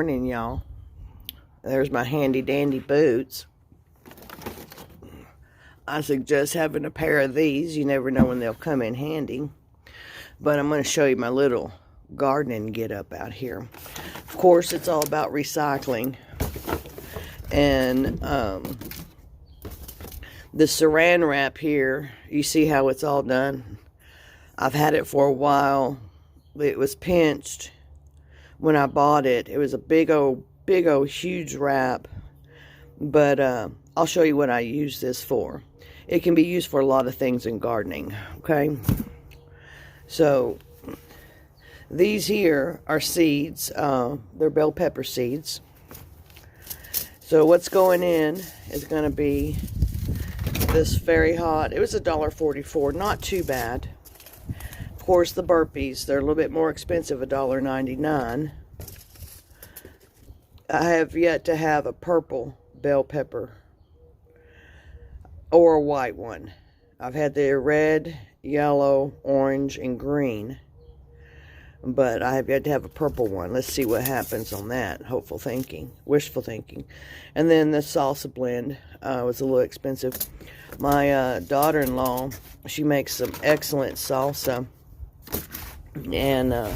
morning, y'all. There's my handy dandy boots. I suggest having a pair of these. You never know when they'll come in handy. But I'm going to show you my little gardening get up out here. Of course, it's all about recycling. And the saran wrap here, you see how it's all done? I've had it for a while. It was pinched when I bought it. It was a big old huge wrap. But I'll show you what I use this for. It can be used for a lot of things in gardening, okay? So these here are seeds. They're bell pepper seeds. So what's going in is going to be this Very Hot. It was $1.44, not too bad. Of course, the burpees, they're a little bit more expensive, $1.99. I have yet to have a purple bell pepper or a white one. I've had the red, yellow, orange, and green, but I have yet to have a purple one. Let's see what happens on that. Hopeful thinking, wishful thinking. And then the salsa blend was a little expensive. My daughter-in-law, she makes some excellent salsa, and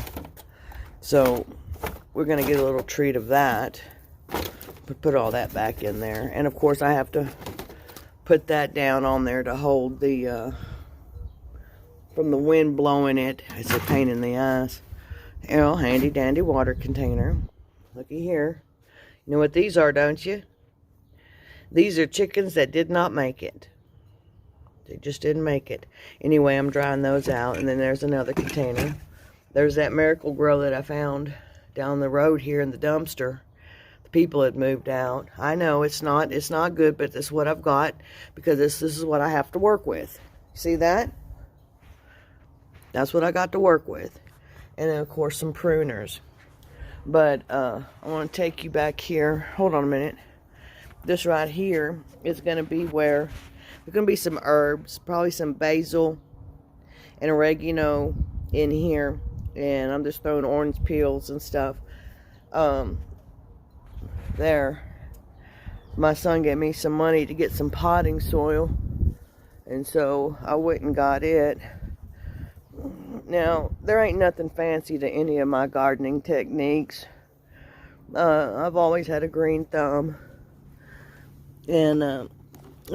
so we're gonna get a little treat of that. Put all that back in there, and of course I have to put that down on there to hold the from the wind blowing it. It's a pain in the ass. You know, handy dandy water container. Looky here. You know what these are, don't you? These are chickens that did not make it. They just didn't make it. Anyway, I'm drying those out. And then there's another container. There's that Miracle Grow that I found down the road here in the dumpster. The people had moved out. I know it's not good, but this is what I've got because this is what I have to work with. See that? That's what I got to work with. And then of course some pruners. But I want to take you back here. Hold on a minute. This right here is going to be where there's going to be some herbs, probably some basil and oregano in here. And I'm just throwing orange peels and stuff. There. My son gave me some money to get some potting soil. And so I went and got it. Now, there ain't nothing fancy to any of my gardening techniques. I've always had a green thumb. And I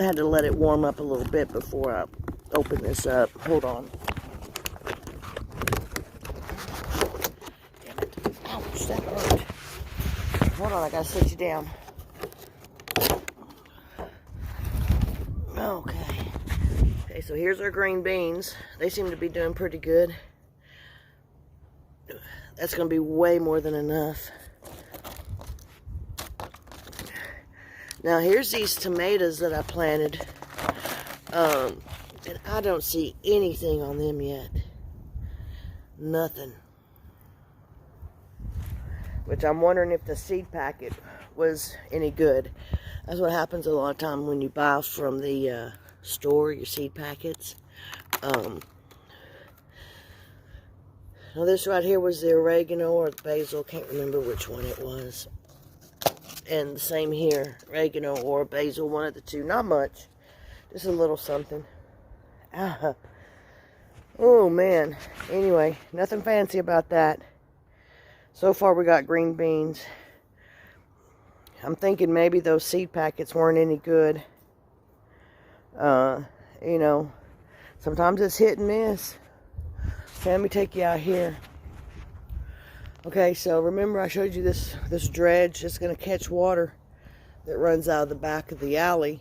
had to let it warm up a little bit before I open this up. Hold on. Damn it. Ouch, that hurt. Hold on, I gotta sit you down. Okay. Okay, so here's our green beans. They seem to be doing pretty good. That's gonna be way more than enough. Now here's these tomatoes that I planted. And I don't see anything on them yet. Nothing. Which I'm wondering if the seed packet was any good. That's what happens a lot of time when you buy from the store, your seed packets. Now this right here was the oregano or the basil. Can't remember which one it was. And the same here, oregano or basil, one of the two. Not much, just a little something. Oh man. Anyway, nothing fancy about that. So far we got green beans. I'm thinking maybe those seed packets weren't any good. You know, sometimes it's hit and miss. Okay, let me take you out here. Okay, so remember I showed you this dredge that's going to catch water that runs out of the back of the alley.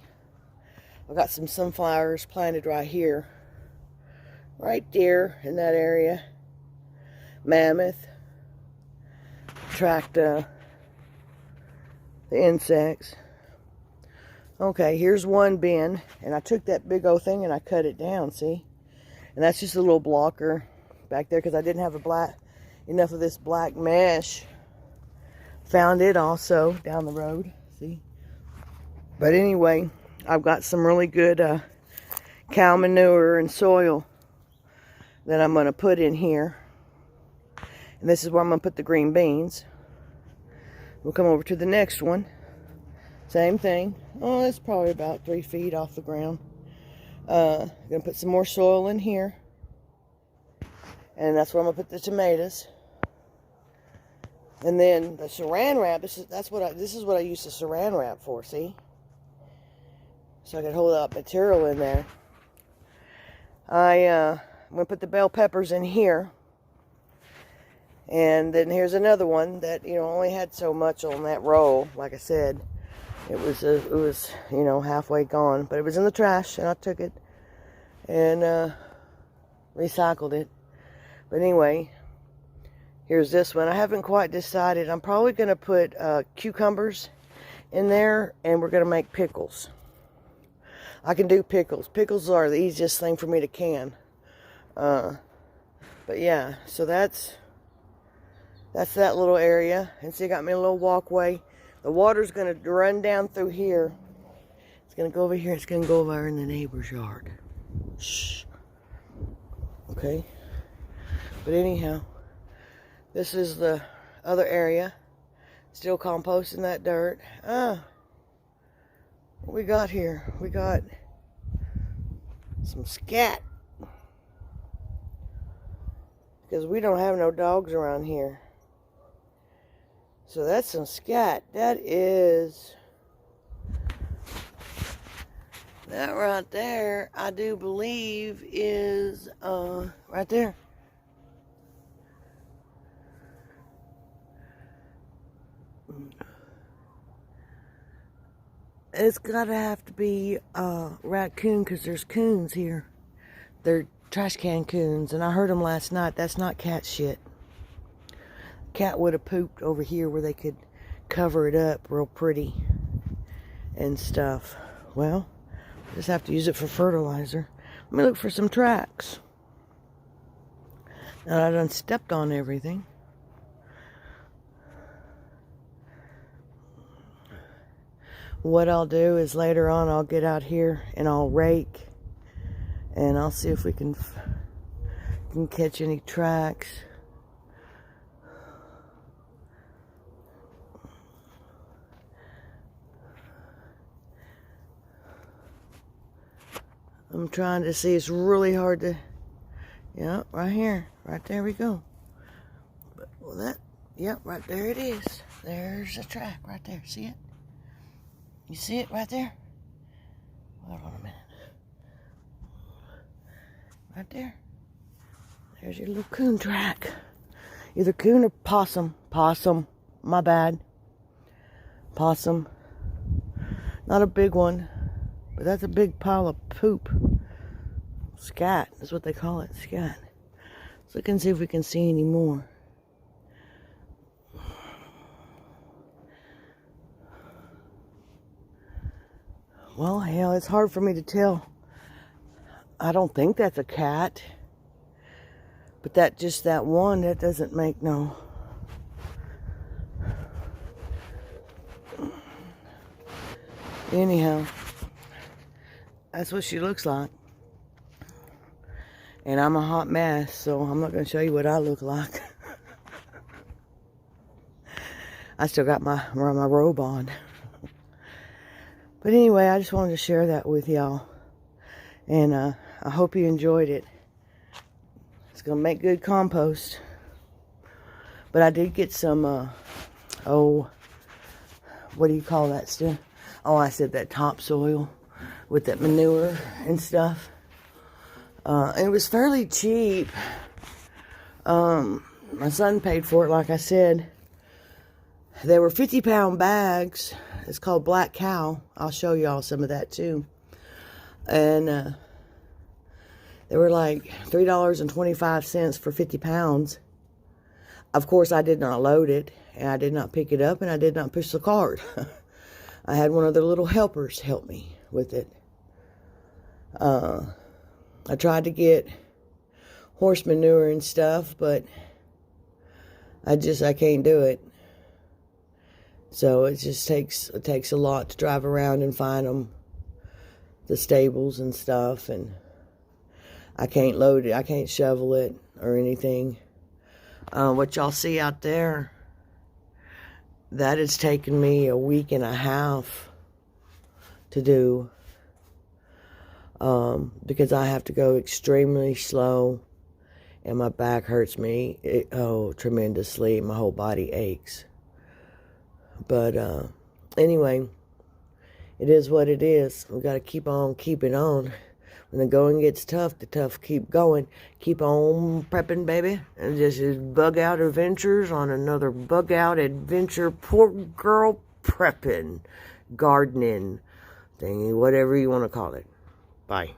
I've got some sunflowers planted right here. Right there in that area. Mammoth. Attract the insects. Okay, here's one bin. And I took that big old thing and I cut it down, see? And that's just a little blocker back there because I didn't have enough of this black mesh. Found it also down the road, see? But anyway, I've got some really good cow manure and soil that I'm going to put in here. And this is where I'm going to put the green beans. We'll come over to the next one. Same thing. Oh, it's probably about 3 feet off the ground. Gonna put some more soil in here. And that's where I'm gonna put the tomatoes. And then the saran wrap, this is what I use the saran wrap for, see? So I can hold up material in there. I'm gonna put the bell peppers in here. And then here's another one that, you know, only had so much on that roll. Like I said, it was you know, halfway gone, but it was in the trash, and I took it and recycled it. But anyway, here's this one. I haven't quite decided. I'm probably gonna put cucumbers in there, and we're gonna make pickles. I can do pickles. Pickles are the easiest thing for me to can. But yeah, so that's that little area. And see, I got me a little walkway. The water's going to run down through here. It's going to go over here. It's going to go over in the neighbor's yard. Shh. Okay. But anyhow, this is the other area. Still composting that dirt. What we got here? We got some scat. Because we don't have no dogs around here. So that's some scat. That right there, I do believe is right there. It's gotta have to be raccoon, because there's coons here. They're trash can coons, and I heard them last night. That's not cat shit. Cat would have pooped over here where they could cover it up real pretty and stuff. Well, I just have to use it for fertilizer. Let me look for some tracks. Now I done stepped on everything. What I'll do is later on I'll get out here and I'll rake, and I'll see if we can catch any tracks. I'm trying to see. It's really hard to, yeah, right here, right there we go. But, well, that, yep, right there it is. There's a track right there. See it? You see it right there? Hold on a minute. Right there. There's your little coon track. Either coon or possum. Possum. My bad. Possum. Not a big one, but that's a big pile of poop. Scat. That's what they call it. Scat. Let's look and see if we can see any more. Well, hell, it's hard for me to tell. I don't think that's a cat. But that one, that doesn't make no. Anyhow, that's what she looks like. And I'm a hot mess, so I'm not going to show you what I look like. I still got my robe on. But anyway, I just wanted to share that with y'all. And I hope you enjoyed it. It's going to make good compost. But I did get some, what do you call that stuff? Oh, I said that topsoil with that manure and stuff. And it was fairly cheap. My son paid for it, like I said. They were 50-pound bags. It's called Black Cow. I'll show y'all some of that too. And they were like $3.25 for 50 pounds. Of course, I did not load it, and I did not pick it up, and I did not push the cart. I had one of their little helpers help me with it. I tried to get horse manure and stuff, but I can't do it. So it just takes a lot to drive around and find them, the stables and stuff, and I can't load it, I can't shovel it or anything. What y'all see out there that has taken me a week and a half to do, because I have to go extremely slow, and my back hurts me tremendously. My whole body aches. But anyway, it is what it is. We got to keep on keeping on. When the going gets tough, the tough keep going. Keep on prepping, baby. And this is Bugout Adventures on another Bugout Adventure. Poor girl prepping, gardening, thingy, whatever you want to call it. Bye.